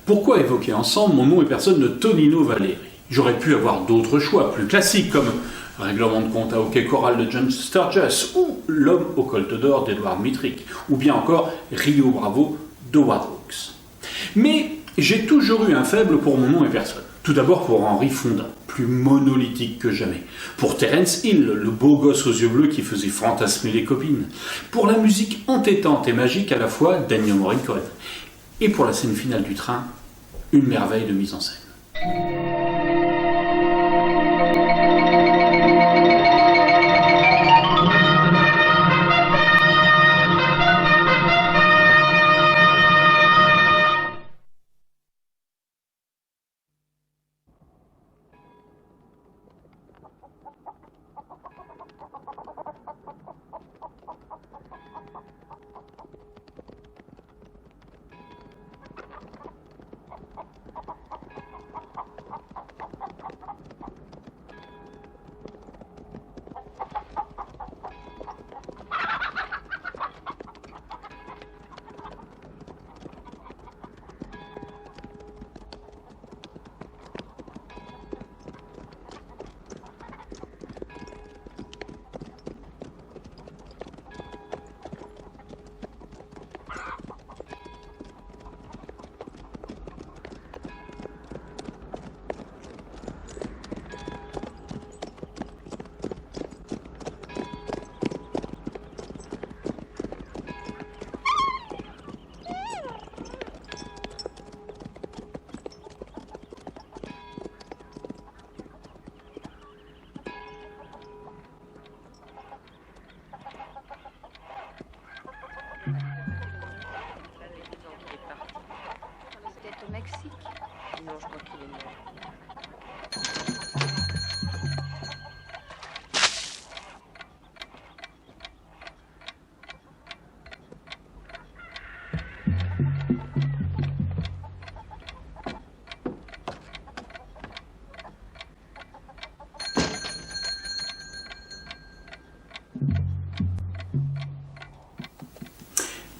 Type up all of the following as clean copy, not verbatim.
Pourquoi évoquer ensemble Mon nom et personne de Tonino Valeri? J'aurais pu avoir d'autres choix, plus classiques, comme Règlement de compte à hockey choral de John Sturges, ou L'homme au colt d'or d'Edward Mitrick, ou bien encore Rio Bravo de Howard Hawks. Mais j'ai toujours eu un faible pour Mon nom et personne. Tout d'abord pour Henry Fonda, plus monolithique que jamais. Pour Terence Hill, le beau gosse aux yeux bleus qui faisait fantasmer les copines. Pour la musique entêtante et magique à la fois d'Ennio Morricone. Et pour la scène finale du train, une merveille de mise en scène. Peut-être au Mexique. Non, je crois qu'il est mort.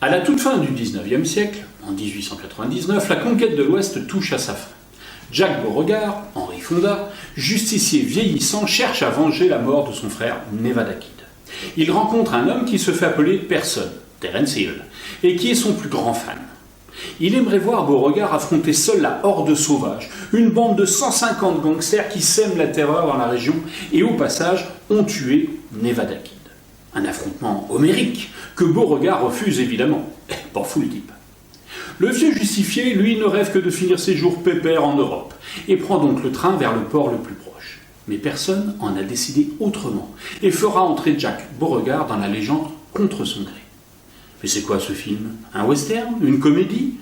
À la toute fin du XIXe siècle, en 1899, la conquête de l'Ouest touche à sa fin. Jacques Beauregard, Henry Fonda, justicier vieillissant, cherche à venger la mort de son frère Nevada Kid. Il rencontre un homme qui se fait appeler Personne, Terence Hill, et qui est son plus grand fan. Il aimerait voir Beauregard affronter seul la horde sauvage, une bande de 150 gangsters qui sèment la terreur dans la région et au passage ont tué Nevada Kid. Un affrontement homérique que Beauregard refuse évidemment. Pas fou le type. Le vieux justifié, lui, ne rêve que de finir ses jours pépères en Europe et prend donc le train vers le port le plus proche. Mais personne en a décidé autrement et fera entrer Jack Beauregard dans la légende contre son gré. Mais c'est quoi ce film? Un western? Une comédie?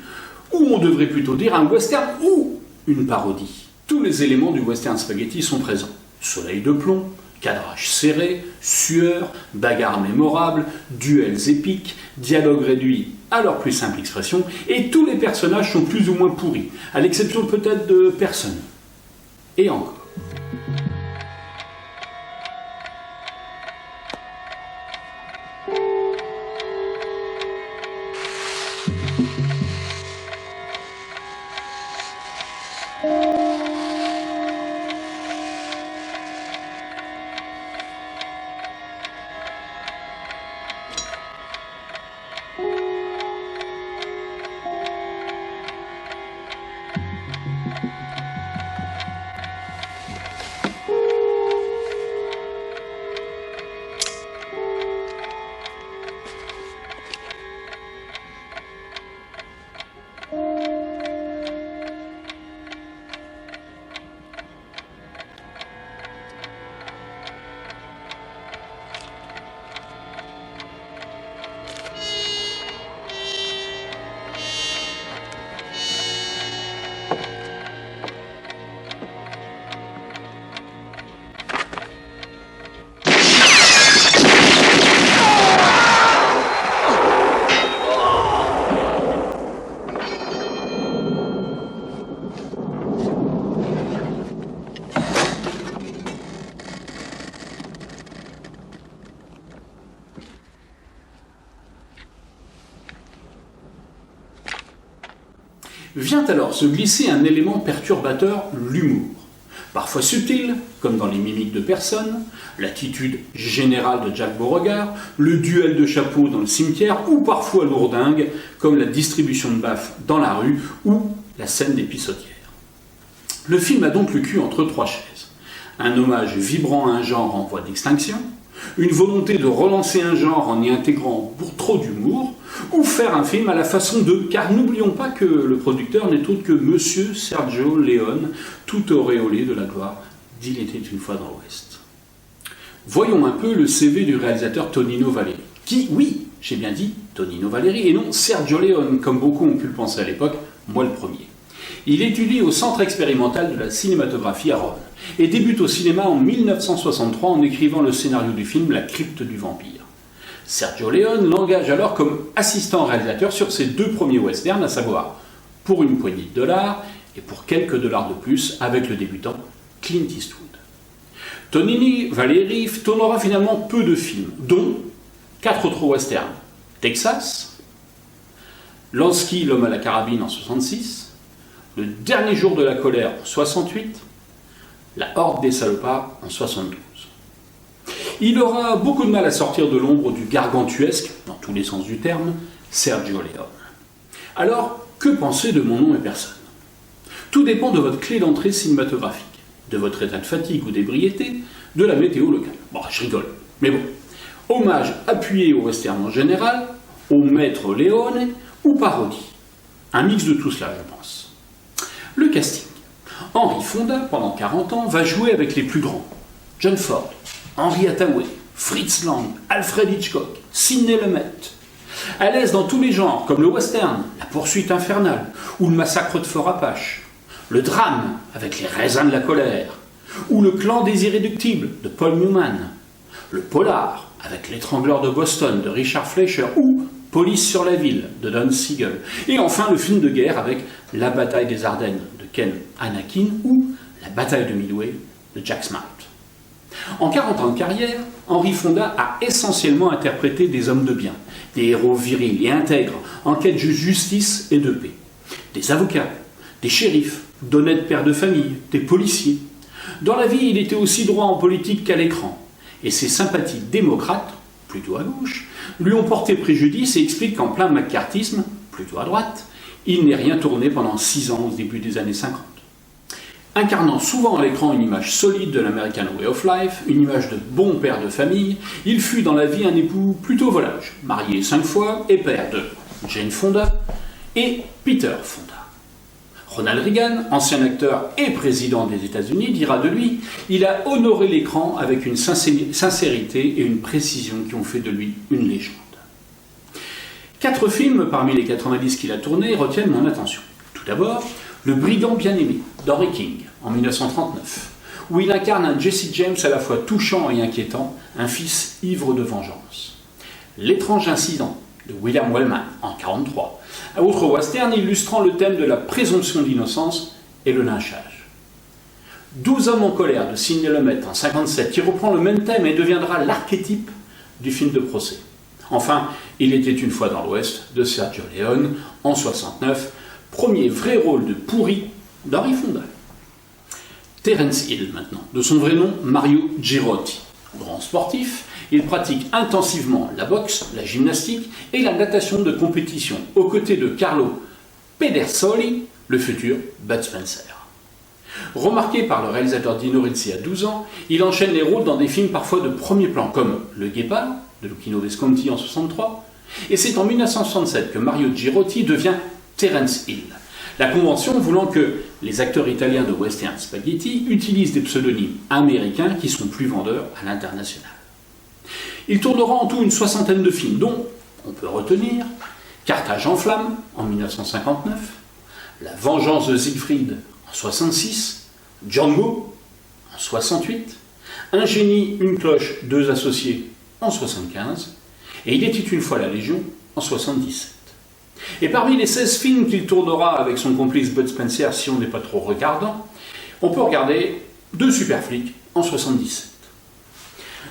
Ou on devrait plutôt dire un western ou une parodie? Tous les éléments du western spaghetti sont présents. Soleil de plomb, cadrage serré, sueur, bagarre mémorable, duels épiques, dialogues réduits à leur plus simple expression, et tous les personnages sont plus ou moins pourris, à l'exception peut-être de Personne. Et encore. Vient alors se glisser un élément perturbateur, l'humour. Parfois subtil, comme dans les mimiques de personnes, l'attitude générale de Jack Beauregard, le duel de chapeaux dans le cimetière, ou parfois lourdingue, comme la distribution de baffes dans la rue, ou la scène des pissotières. Le film a donc le cul entre trois chaises. Un hommage vibrant à un genre en voie d'extinction, une volonté de relancer un genre en y intégrant pour trop d'humour, ou faire un film à la façon de, car n'oublions pas que le producteur n'est autre que Monsieur Sergio Leone, tout auréolé de la gloire d'Il était une fois dans l'Ouest. Voyons un peu le CV du réalisateur Tonino Valeri, qui, oui, j'ai bien dit Tonino Valeri, et non Sergio Leone, comme beaucoup ont pu le penser à l'époque, moi le premier. Il étudie au Centre expérimental de la cinématographie à Rome, et débute au cinéma en 1963 en écrivant le scénario du film La crypte du vampire. Sergio Leone l'engage alors comme assistant réalisateur sur ses deux premiers westerns, à savoir Pour une poignée de dollars et Pour quelques dollars de plus avec le débutant Clint Eastwood. Tonino Valeri tournera finalement peu de films, dont 4 autres westerns. Texas, Lansky, l'homme à la carabine en 66, Le dernier jour de la colère en 68, La horde des salopards en 72. Il aura beaucoup de mal à sortir de l'ombre du gargantuesque, dans tous les sens du terme, Sergio Leone. Alors, que penser de Mon nom et personne? Tout dépend de votre clé d'entrée cinématographique, de votre état de fatigue ou d'ébriété, de la météo locale. Bon, je rigole, mais bon. Hommage appuyé au western en général, au maître Leone ou parodie. Un mix de tout cela, je pense. Le casting. Henry Fonda, pendant 40 ans, va jouer avec les plus grands. John Ford, Henry Hathaway, Fritz Lang, Alfred Hitchcock, Sidney Lumet. À l'aise dans tous les genres, comme le western, La poursuite infernale, ou Le massacre de Fort Apache. Le drame, avec Les raisins de la colère, ou Le clan des irréductibles, de Paul Newman. Le polar, avec L'étrangleur de Boston, de Richard Fleischer, ou Police sur la ville, de Don Siegel. Et enfin, le film de guerre avec La bataille des Ardennes, de Ken Anakin, ou La bataille de Midway, de Jack Smart. En 40 ans de carrière, Henry Fonda a essentiellement interprété des hommes de bien, des héros virils et intègres, en quête de justice et de paix. Des avocats, des shérifs, d'honnêtes pères de famille, des policiers. Dans la vie, il était aussi droit en politique qu'à l'écran, et ses sympathies démocrates, plutôt à gauche, lui ont porté préjudice et expliquent qu'en plein macartisme, plutôt à droite, il n'est rien tourné pendant 6 ans au début des années 50. Incarnant souvent à l'écran une image solide de l'American Way of Life, une image de bon père de famille, il fut dans la vie un époux plutôt volage, marié 5 fois et père de Jane Fonda et Peter Fonda. Ronald Reagan, ancien acteur et président des États-Unis, dira de lui « Il a honoré l'écran avec une sincérité et une précision qui ont fait de lui une légende ». 4 films parmi les 90 qu'il a tournés retiennent mon attention. Tout d'abord, Le brigand bien-aimé, d'Henry King, en 1939, où il incarne un Jesse James à la fois touchant et inquiétant, un fils ivre de vengeance. L'étrange incident, de William Wellman, en 1943, un autre western illustrant le thème de la présomption d'innocence et le lynchage. 12 hommes en colère, de Sidney Lumet, en 1957, qui reprend le même thème et deviendra l'archétype du film de procès. Enfin, Il était une fois dans l'Ouest, de Sergio Leone, en 1969, premier vrai rôle de pourri d'Henry Fonda. Terence Hill, maintenant, de son vrai nom Mario Girotti. Grand sportif, il pratique intensivement la boxe, la gymnastique et la natation de compétition, aux côtés de Carlo Pedersoli, le futur Bud Spencer. Remarqué par le réalisateur Dino Risi à 12 ans, il enchaîne les rôles dans des films parfois de premier plan, comme Le Guépard, de Luchino Visconti en 1963, et c'est en 1967 que Mario Girotti devient Terence Hill. La convention voulant que les acteurs italiens de western spaghetti utilisent des pseudonymes américains qui sont plus vendeurs à l'international. Il tournera en tout une 60aine de films, dont on peut retenir Carthage en flammes en 1959, La vengeance de Siegfried en 1966, Django en 1968, Un génie, une cloche, 2 associés en 1975, et Il était une fois la Légion en 1977. Et parmi les 16 films qu'il tournera avec son complice Bud Spencer, si on n'est pas trop regardant, on peut regarder 2 super flics en 1977.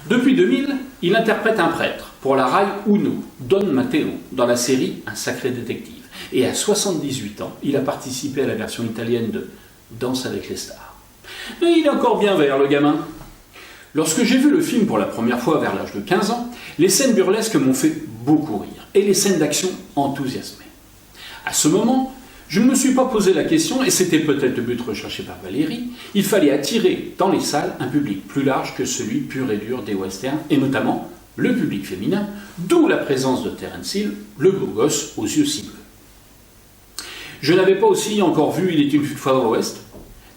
Depuis 2000, il interprète un prêtre pour la Rai Uno, Don Matteo, dans la série Un sacré détective. Et à 78 ans, il a participé à la version italienne de Danse avec les stars. Mais il est encore bien vert, le gamin. Lorsque j'ai vu le film pour la première fois vers l'âge de 15 ans, les scènes burlesques m'ont fait beaucoup rire, et les scènes d'action enthousiasmées. À ce moment, je ne me suis pas posé la question, et c'était peut-être le but recherché par Valérie, il fallait attirer dans les salles un public plus large que celui pur et dur des westerns, et notamment le public féminin, d'où la présence de Terence Hill, le beau gosse aux yeux si bleus. Je n'avais pas aussi encore vu Il était une fois dans l'Ouest,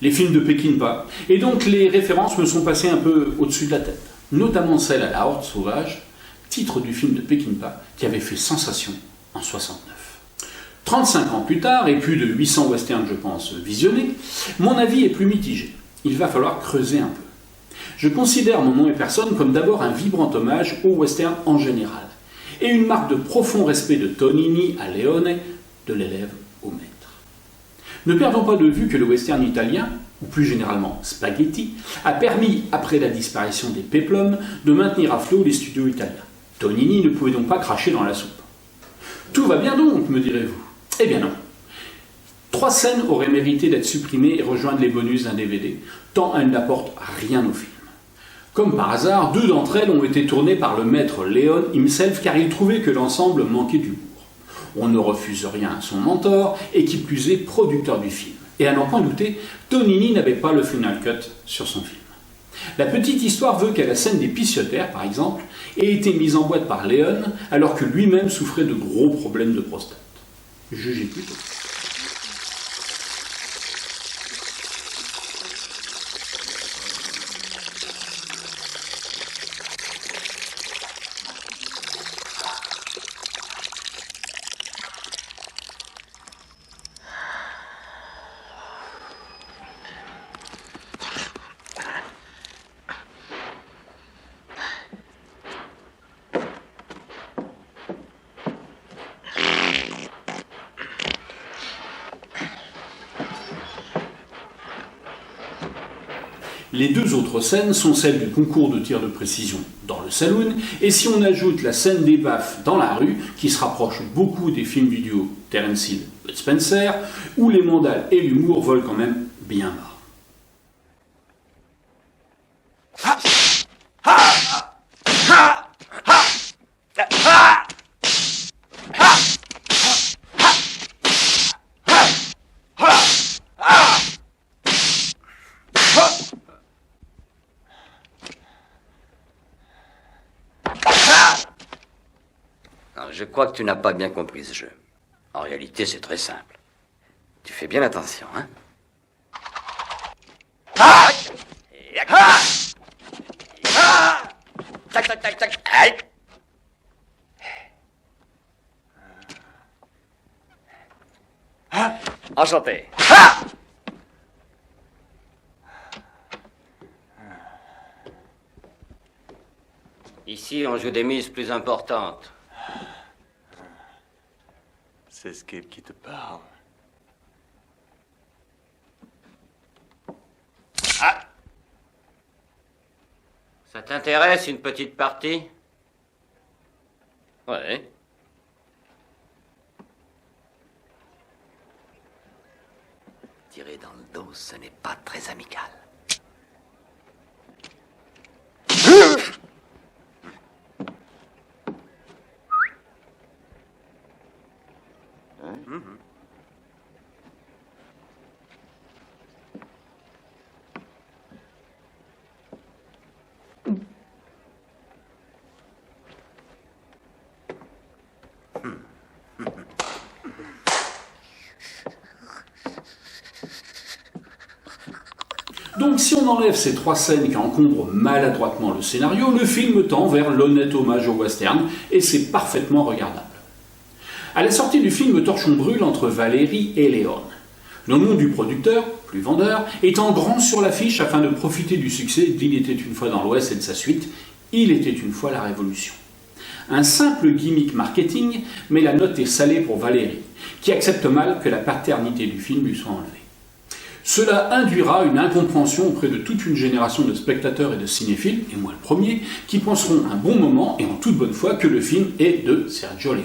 les films de Peckinpah, et donc les références me sont passées un peu au-dessus de la tête, notamment celle à La Horde sauvage, titre du film de Peckinpah qui avait fait sensation en 69. 35 ans plus tard, et plus de 800 westerns, je pense, visionnés, mon avis est plus mitigé. Il va falloir creuser un peu. Je considère Mon nom et personne comme d'abord un vibrant hommage au western en général, et une marque de profond respect de Tonini à Leone, de l'élève au maître. Ne perdons pas de vue que le western italien, ou plus généralement spaghetti, a permis, après la disparition des péplums, de maintenir à flot les studios italiens. Tonini ne pouvait donc pas cracher dans la soupe. Tout va bien donc, me direz-vous. Eh bien non. 3 scènes auraient mérité d'être supprimées et rejoindre les bonus d'un DVD, tant elles n'apportent rien au film. Comme par hasard, 2 d'entre elles ont été tournées par le maître Leone himself, car il trouvait que l'ensemble manquait d'humour. On ne refuse rien à son mentor, et qui plus est producteur du film. Et à n'en point douter, Tonini n'avait pas le final cut sur son film. La petite histoire veut qu'à la scène des pisciotaires, par exemple, ait été mise en boîte par Leone, alors que lui-même souffrait de gros problèmes de prostate. Jugez plutôt. Les 2 autres scènes sont celles du concours de tir de précision dans le saloon, et si on ajoute la scène des baffes dans la rue, qui se rapproche beaucoup des films vidéo Terence Hill, Bud Spencer, où les mandales et l'humour volent quand même bien bas. Je crois que tu n'as pas bien compris ce jeu. En réalité, c'est très simple. Tu fais bien attention, hein? Tac, tac, tac, tac. Aïe. Enchanté. Ici, on joue des mises plus importantes. C'est Skip qui te parle. Ah! Ça t'intéresse, une petite partie? Ouais. Tirer dans le dos, ce n'est pas très amical. Donc si on enlève ces 3 scènes qui encombrent maladroitement le scénario, le film tend vers l'honnête hommage au western, et c'est parfaitement regardable. À la sortie du film, Torchon brûle entre Valérie et Leone. Le nom du producteur, plus vendeur, est en grand sur l'affiche afin de profiter du succès d'Il était une fois dans l'Ouest et de sa suite, Il était une fois la Révolution. Un simple gimmick marketing, mais la note est salée pour Valérie, qui accepte mal que la paternité du film lui soit enlevée. Cela induira une incompréhension auprès de toute une génération de spectateurs et de cinéphiles, et moi le premier, qui penseront un bon moment et en toute bonne foi que le film est de Sergio Leone.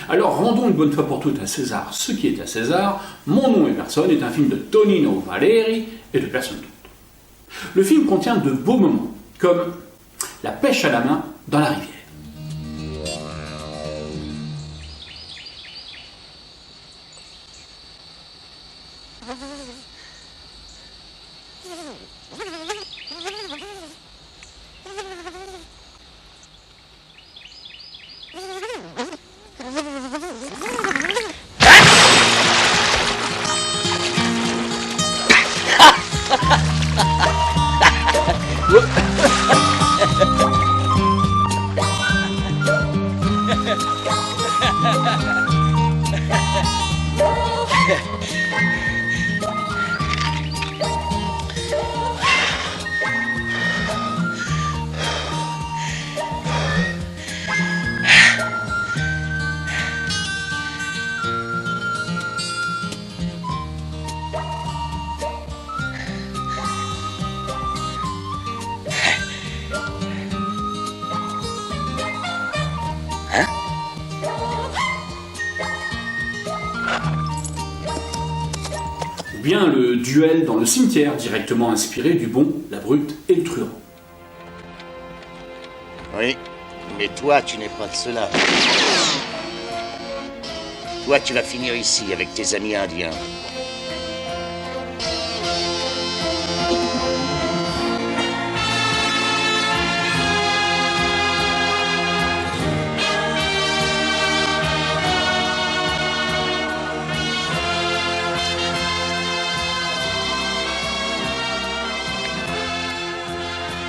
Alors rendons une bonne fois pour toutes à César ce qui est à César. Mon nom et personne est un film de Tonino Valeri et de personne d'autre. Le film contient de beaux moments, comme la pêche à la main dans la rivière. Ou bien le duel dans le cimetière, directement inspiré du bon, la brute et le truand. Oui, mais toi, tu n'es pas de cela. Toi, tu vas finir ici avec tes amis indiens.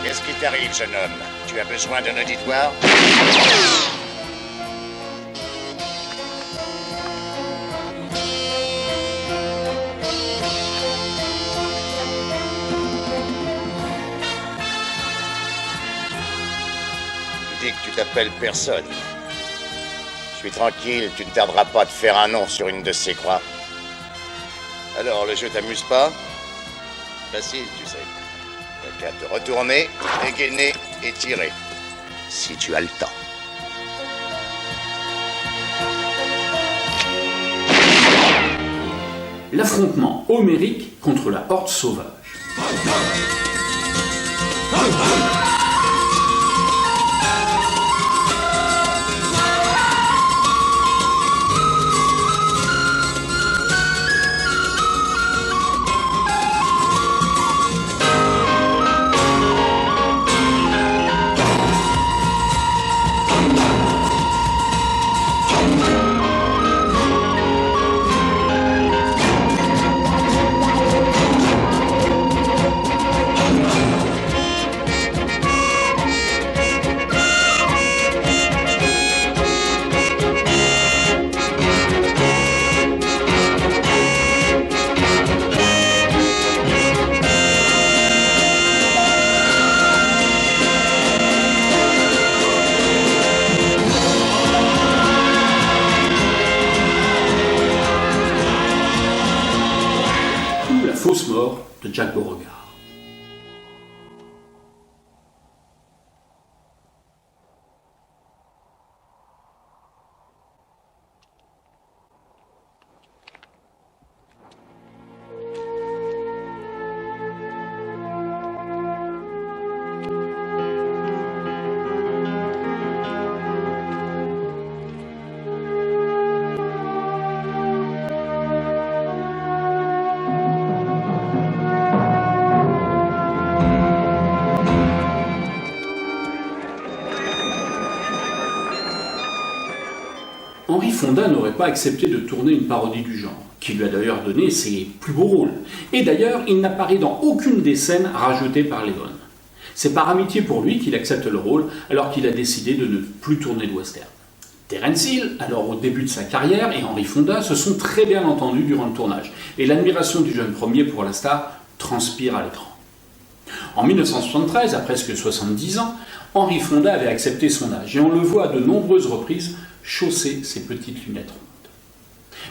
Qu'est-ce qui t'arrive, jeune homme? Tu as besoin d'un auditoire? Tu dis que tu t'appelles personne. Je suis tranquille, tu ne tarderas pas de faire un nom sur une de ces croix. Alors, le jeu t'amuse pas? Facile, tu sais. T'as qu'à te retourner, dégainer et tirer. Si tu as le temps. L'affrontement homérique contre la horde sauvage. Fausse mort de Jack Beauregard. Henry Fonda n'aurait pas accepté de tourner une parodie du genre, qui lui a d'ailleurs donné ses plus beaux rôles. Et d'ailleurs, il n'apparaît dans aucune des scènes rajoutées par Leone. C'est par amitié pour lui qu'il accepte le rôle, alors qu'il a décidé de ne plus tourner de western. Terence Hill, alors au début de sa carrière, et Henry Fonda se sont très bien entendus durant le tournage, et l'admiration du jeune premier pour la star transpire à l'écran. En 1973, à presque 70 ans, Henry Fonda avait accepté son âge, et on le voit à de nombreuses reprises chausser ses petites lunettes rondes.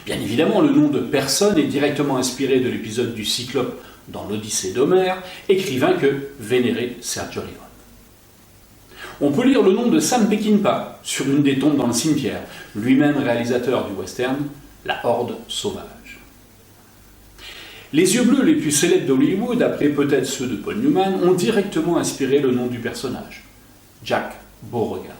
Bien évidemment, le nom de personne est directement inspiré de l'épisode du Cyclope dans l'Odyssée d'Homère, écrivain que vénérait Sergio Leone. On peut lire le nom de Sam Peckinpah sur une des tombes dans le cimetière, lui-même réalisateur du western La Horde sauvage. Les yeux bleus les plus célèbres d'Hollywood, après peut-être ceux de Paul Newman, ont directement inspiré le nom du personnage, Jack Beauregard.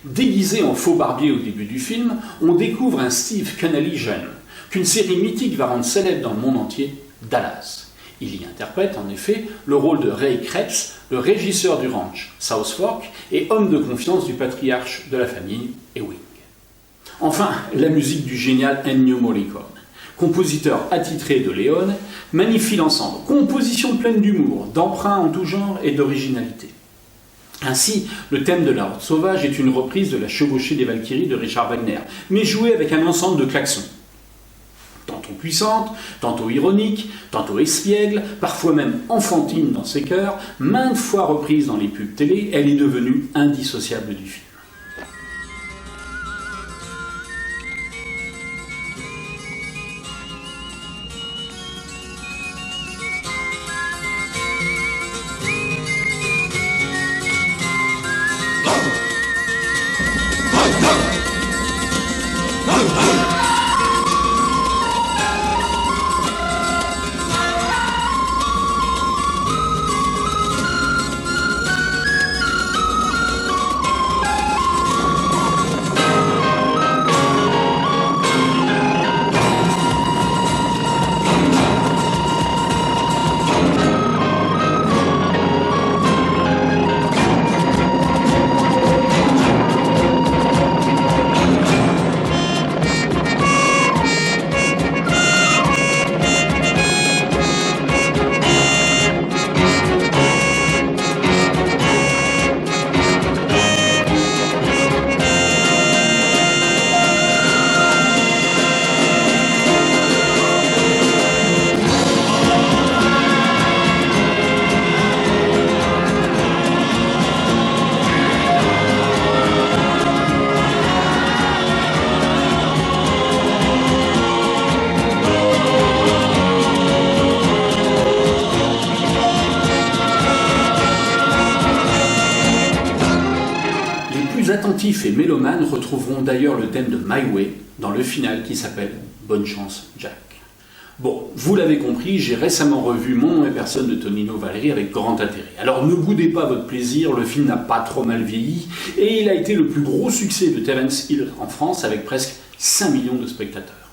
Déguisé en faux barbier au début du film, on découvre un Steve Connelly jeune, qu'une série mythique va rendre célèbre dans le monde entier, Dallas. Il y interprète en effet le rôle de Ray Krebs, le régisseur du ranch South Fork et homme de confiance du patriarche de la famille, Ewing. Enfin, la musique du génial Ennio Morricone, compositeur attitré de Léone, magnifie l'ensemble, composition pleine d'humour, d'emprunts en tout genre et d'originalité. Ainsi, le thème de La Horde sauvage est une reprise de La chevauchée des Valkyries de Richard Wagner, mais jouée avec un ensemble de klaxons. Tantôt puissante, tantôt ironique, tantôt espiègle, parfois même enfantine dans ses chœurs, maintes fois reprise dans les pubs télé, elle est devenue indissociable du film. Attentifs et mélomanes retrouveront d'ailleurs le thème de My Way dans le final qui s'appelle Bonne chance Jack. Bon, vous l'avez compris, j'ai récemment revu Mon nom et personne de Tonino Valeri avec grand intérêt. Alors ne boudez pas votre plaisir, le film n'a pas trop mal vieilli et il a été le plus gros succès de Terence Hill en France avec presque 5 millions de spectateurs.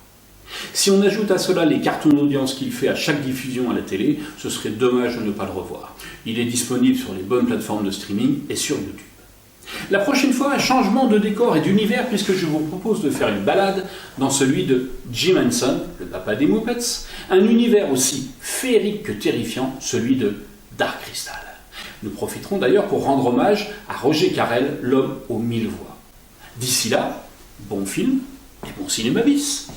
Si on ajoute à cela les cartons d'audience qu'il fait à chaque diffusion à la télé, ce serait dommage de ne pas le revoir. Il est disponible sur les bonnes plateformes de streaming et sur YouTube. La prochaine fois, un changement de décor et d'univers puisque je vous propose de faire une balade dans celui de Jim Henson, le papa des Muppets, un univers aussi féerique que terrifiant, celui de Dark Crystal. Nous profiterons d'ailleurs pour rendre hommage à Roger Carrel, l'homme aux 1000 voix. D'ici là, bon film et bon cinéma bis.